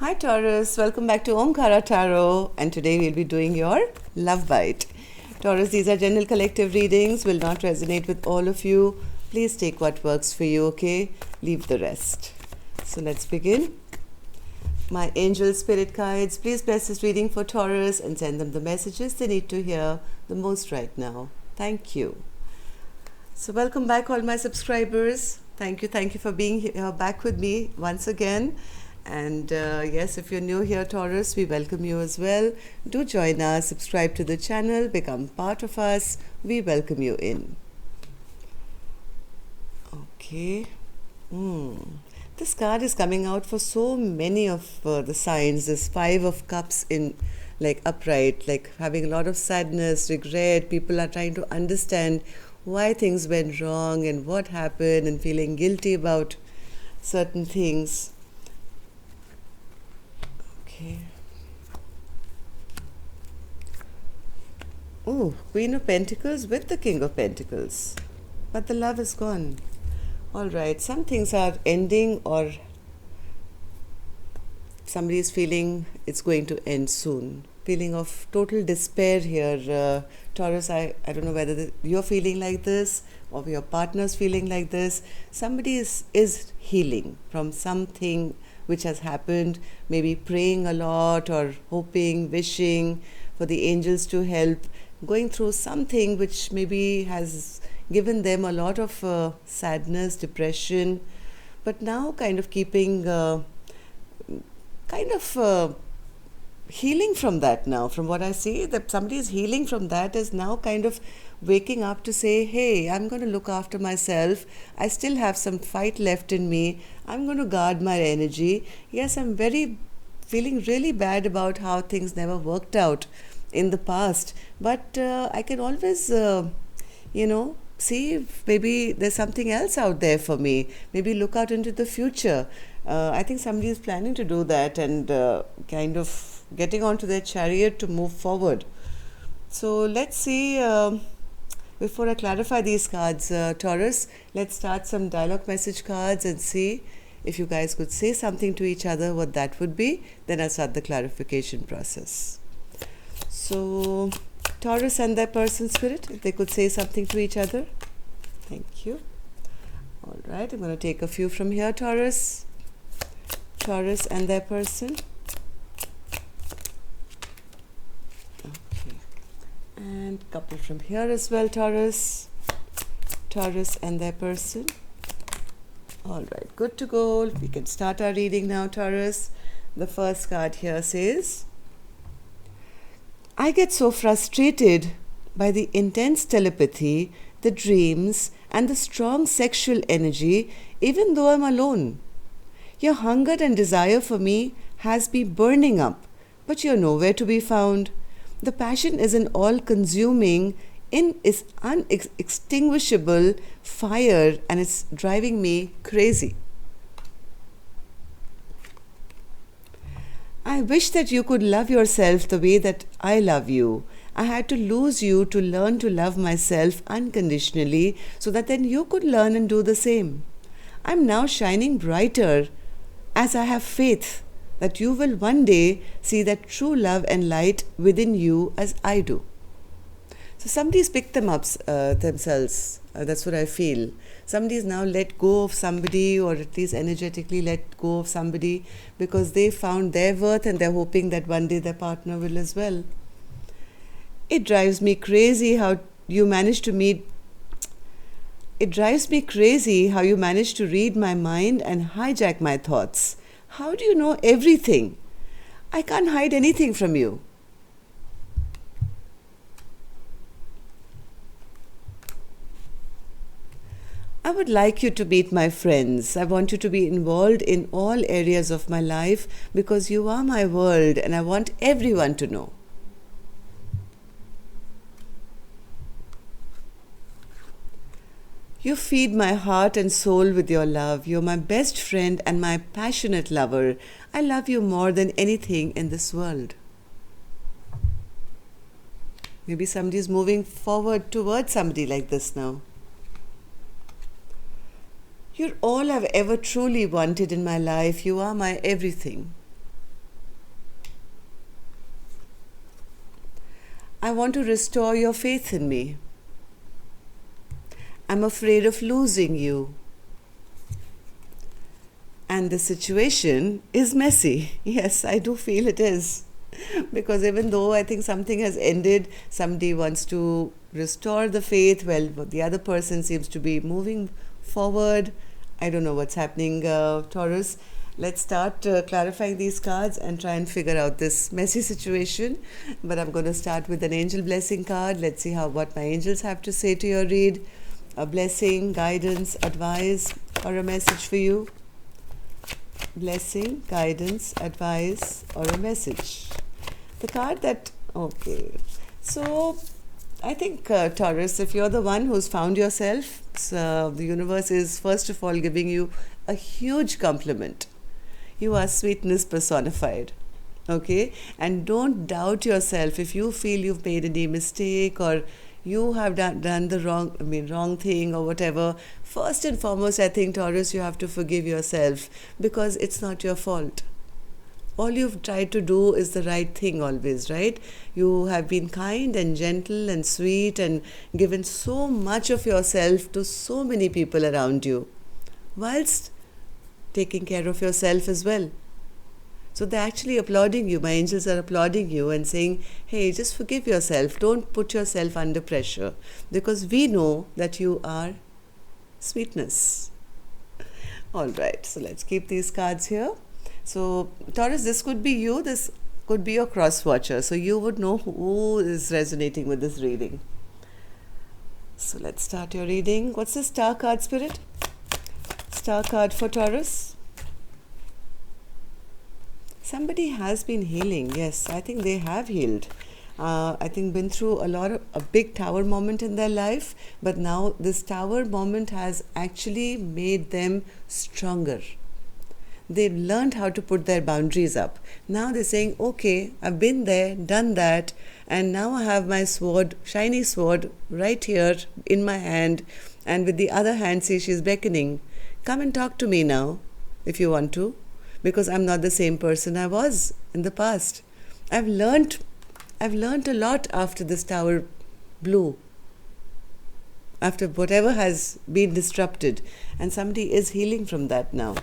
Hi Taurus, welcome back to Omkara Tarot, and today we'll be doing your Love Bite. Taurus, these are general collective readings, will not resonate with all of you. Please take what works for you, okay? Leave the rest. So let's begin. My angel spirit guides, please bless this reading for Taurus and send them the messages they need to hear the most right now. Thank you. So welcome back all my subscribers. Thank you for being here back with me once again. And yes, if you're new here, Taurus, we welcome you as well. Do join us, subscribe to the channel, become part of us. We welcome you in. Okay. This card is coming out for so many of the signs. This Five of Cups in like upright, like having a lot of sadness, regret. People are trying to understand why things went wrong and what happened and feeling guilty about certain things. Okay. Oh, Queen of Pentacles with the King of Pentacles. But the love is gone. Alright, some things are ending or somebody is feeling it's going to end soon. Feeling of total despair here. Taurus, I don't know whether you're feeling like this or your partner's feeling like this. Somebody is healing from something which has happened, maybe praying a lot or hoping, wishing for the angels to help, going through something which maybe has given them a lot of sadness, depression, but now kind of keeping, healing from that now. From what I see, that somebody is healing from that, is now kind of waking up to say, hey, I'm going to look after myself. I still have some fight left in me. I'm going to guard my energy. Yes, I'm feeling really bad about how things never worked out in the past. But I can always, see if maybe there's something else out there for me. Maybe look out into the future. I think somebody is planning to do that and kind of getting onto their chariot to move forward. So let's see. Before I clarify these cards, Taurus, let's start some dialogue message cards and see if you guys could say something to each other, what that would be. Then I'll start the clarification process. So, Taurus and their person spirit, if they could say something to each other. Thank you. All right, I'm going to take a few from here, Taurus. Taurus and their person. And a couple from here as well, Taurus. Taurus and their person. All right, good to go. We can start our reading now, Taurus. The first card here says, I get so frustrated by the intense telepathy, the dreams, and the strong sexual energy, even though I'm alone. Your hunger and desire for me has been burning up, but you're nowhere to be found. The passion is an all-consuming, is unextinguishable fire, and it's driving me crazy. I wish that you could love yourself the way that I love you. I had to lose you to learn to love myself unconditionally so that then you could learn and do the same. I'm now shining brighter as I have faith that you will one day see that true love and light within you as I do. So somebody's picked them up themselves. That's what I feel. Somebody's now let go of somebody, or at least energetically let go of somebody, because they found their worth and they're hoping that one day their partner will as well. It drives me crazy how you managed to read my mind and hijack my thoughts. How do you know everything? I can't hide anything from you. I would like you to meet my friends. I want you to be involved in all areas of my life because you are my world and I want everyone to know. You feed my heart and soul with your love. You're my best friend and my passionate lover. I love you more than anything in this world. Maybe somebody is moving forward towards somebody like this now. You're all I've ever truly wanted in my life. You are my everything. I want to restore your faith in me. I'm afraid of losing you. And the situation is messy. Yes, I do feel it is. Because even though I think something has ended, somebody wants to restore the faith. Well, the other person seems to be moving forward. I don't know what's happening, Taurus. Let's start clarifying these cards and try and figure out this messy situation. But I'm going to start with an angel blessing card. Let's see what my angels have to say to your read. A blessing, guidance, advice, or a message for you. Blessing, guidance, advice, or a message. The card that, okay. So, I think, Taurus, if you're the one who's found yourself, so the universe is first of all giving you a huge compliment. You are sweetness personified. Okay? And don't doubt yourself if you feel you've made any mistake or you have done the wrong thing or whatever. First and foremost, I think, Taurus, you have to forgive yourself because it's not your fault. All you've tried to do is the right thing always, right? You have been kind and gentle and sweet and given so much of yourself to so many people around you, whilst taking care of yourself as well. So they're actually applauding you. My angels are applauding you and saying, hey, just forgive yourself. Don't put yourself under pressure because we know that you are sweetness. All right, so let's keep these cards here. So, Taurus, this could be you. This could be your cross watcher. So, you would know who is resonating with this reading. So, let's start your reading. What's the star card, Spirit? Star card for Taurus. Somebody has been healing. Yes, I think they have healed. I think been through a big tower moment in their life, but now this tower moment has actually made them stronger. They've learned how to put their boundaries up. Now they're saying, okay, I've been there, done that, and now I have my sword, shiny sword, right here in my hand, and with the other hand, see, she's beckoning. Come and talk to me now, if you want to, because I'm not the same person I was in the past. I've learned a lot after this tower blew, after whatever has been disrupted, and somebody is healing from that now.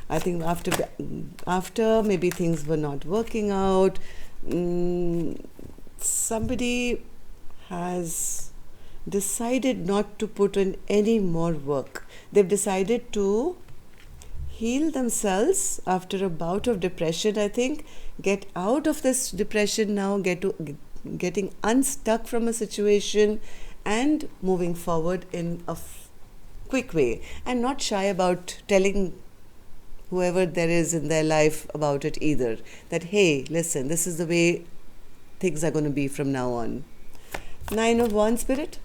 I think after maybe things were not working out, somebody has decided not to put in any more work. They've decided to heal themselves after a bout of depression, I think, get out of this depression now, getting unstuck from a situation and moving forward in a quick way, and not shy about telling whoever there is in their life about it either, that hey, listen, this is the way things are going to be from now on. 9 of Wands, Spirit.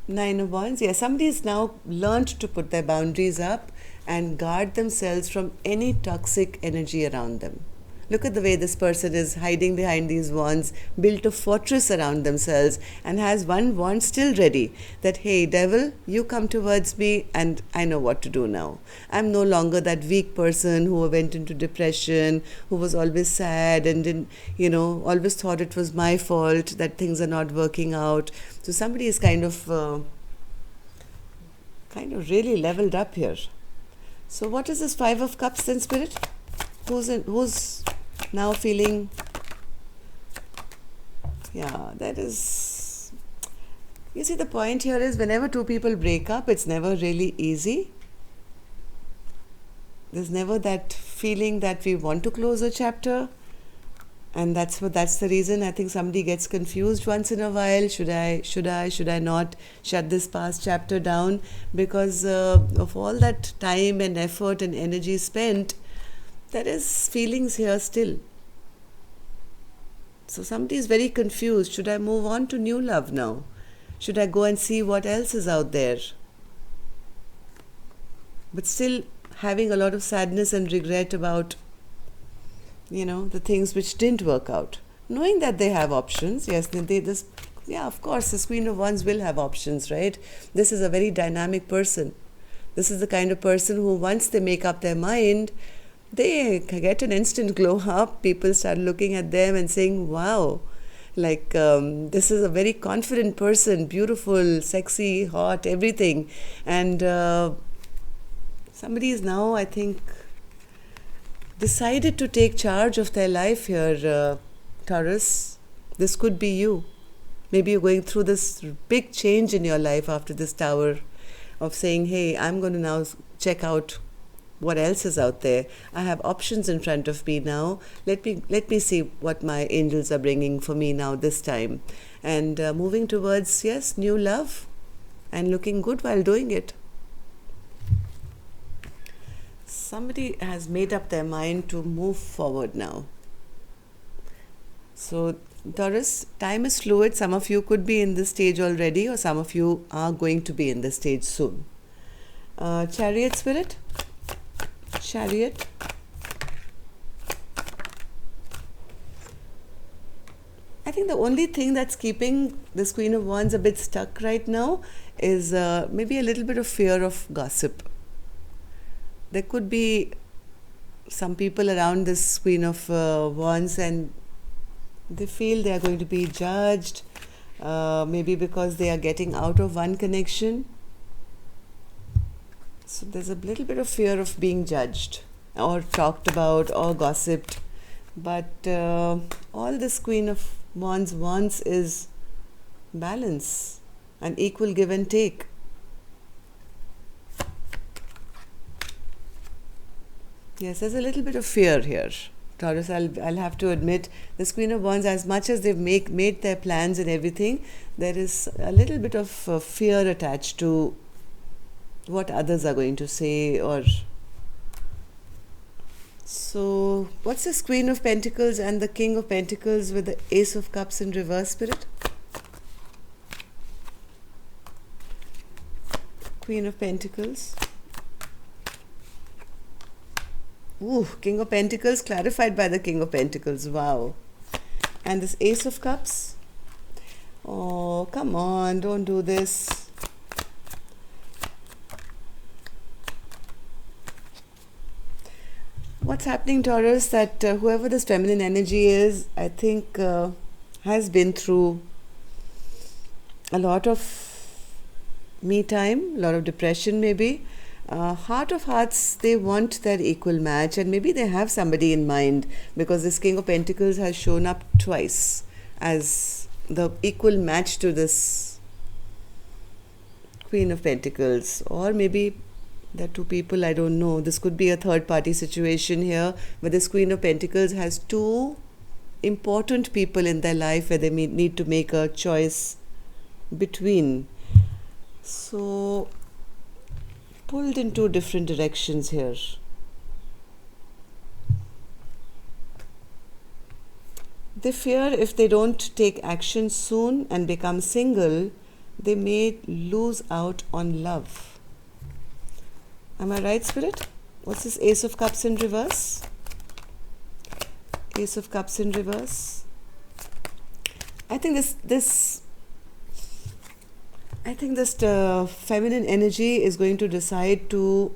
9 of Wands. Yeah, somebody's now learned to put their boundaries up and guard themselves from any toxic energy around them. Look at the way this person is hiding behind these wands, built a fortress around themselves, and has one wand still ready. That, hey, devil, you come towards me and I know what to do now. I'm no longer that weak person who went into depression, who was always sad and didn't, always thought it was my fault that things are not working out. So somebody is kind of really leveled up here. So what is this 5 of Cups then, Spirit? Who's now feeling, that is, you see, the point here is whenever two people break up, it's never really easy. There's never that feeling that we want to close a chapter, and that's the reason I think somebody gets confused once in a while. Should I not shut this past chapter down? Because of all that time and effort and energy spent, there is feelings here still. So somebody is very confused. Should I move on to new love now? Should I go and see what else is out there? But still having a lot of sadness and regret about, the things which didn't work out. Knowing that they have options. Yes, of course, this Queen of Wands will have options, right? This is a very dynamic person. This is the kind of person who, once they make up their mind, they get an instant glow up. People start looking at them and saying, wow, Like, this is a very confident person, beautiful, sexy, hot, everything. And somebody is now, I think, decided to take charge of their life here, Taurus. This could be you. Maybe you're going through this big change in your life after this tower of saying, hey, I'm going to now check out what else is out there. I have options in front of me now. Let me see what my angels are bringing for me now this time. And moving towards, yes, new love and looking good while doing it. Somebody has made up their mind to move forward now. So, Taurus, time is fluid. Some of you could be in this stage already, or some of you are going to be in this stage soon. Chariot spirit. Chariot. I think the only thing that's keeping this Queen of Wands a bit stuck right now is maybe a little bit of fear of gossip. There could be some people around this Queen of Wands and they feel they are going to be judged, maybe because they are getting out of one connection. So there's a little bit of fear of being judged or talked about or gossiped. But all this Queen of Wands wants is balance and equal give and take. Yes, there's a little bit of fear here. Taurus, I'll have to admit, this Queen of Wands, as much as they've made their plans and everything, there is a little bit of fear attached to what others are going to say. Or so what's this Queen of Pentacles and the King of Pentacles with the Ace of Cups in reverse, spirit? Queen of Pentacles. Ooh, King of Pentacles clarified by the King of Pentacles. Wow. And this Ace of Cups. Oh, come on, don't do this. What's happening, Taurus, that whoever this feminine energy is, I think has been through a lot of me time, a lot of depression maybe. Heart of hearts, they want their equal match, and maybe they have somebody in mind, because this King of Pentacles has shown up twice as the equal match to this Queen of Pentacles. Or maybe there are two people, I don't know. This could be a third party situation here, where this Queen of Pentacles has two important people in their life where they need to make a choice between. So pulled in two different directions here. They fear if they don't take action soon and become single, they may lose out on love. Am I right, Spirit? What's this Ace of Cups in reverse? Ace of Cups in reverse. I think this feminine energy is going to decide to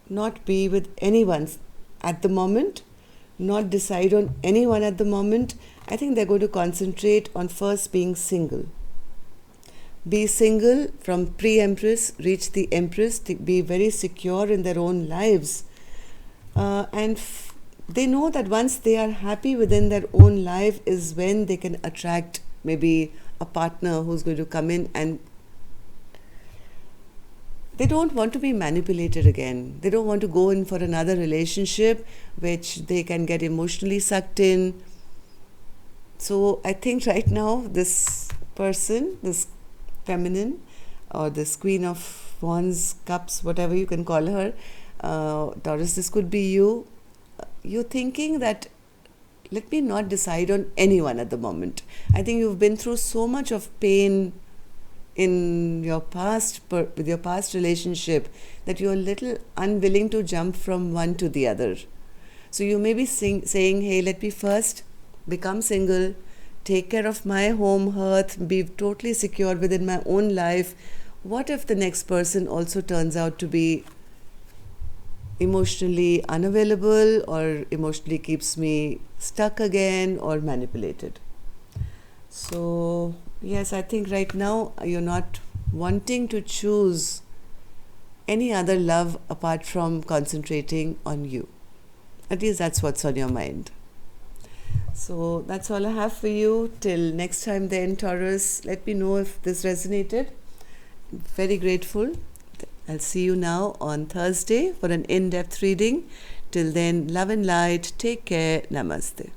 not be with anyone at the moment, not decide on anyone at the moment. I think they're going to concentrate on first being single. Be single from pre-Empress, reach the Empress, to be very secure in their own lives. And they know that once they are happy within their own life is when they can attract maybe a partner who's going to come in, and they don't want to be manipulated again. They don't want to go in for another relationship which they can get emotionally sucked in. So I think right now this person, this feminine or this Queen of Wands, Cups, whatever you can call her, Taurus, this could be you. You're thinking that let me not decide on anyone at the moment. I think you've been through so much of pain in your past, with your past relationship, that you're a little unwilling to jump from one to the other. So you may be saying, hey, let me first become single, take care of my home hearth, be totally secure within my own life. What if the next person also turns out to be emotionally unavailable, or emotionally keeps me stuck again, or manipulated? So, yes, I think right now you're not wanting to choose any other love apart from concentrating on you. At least that's what's on your mind. So that's all I have for you. Till next time, then, Taurus, let me know if this resonated. Very grateful. I'll see you now on Thursday for an in depth reading. Till then, love and light. Take care. Namaste.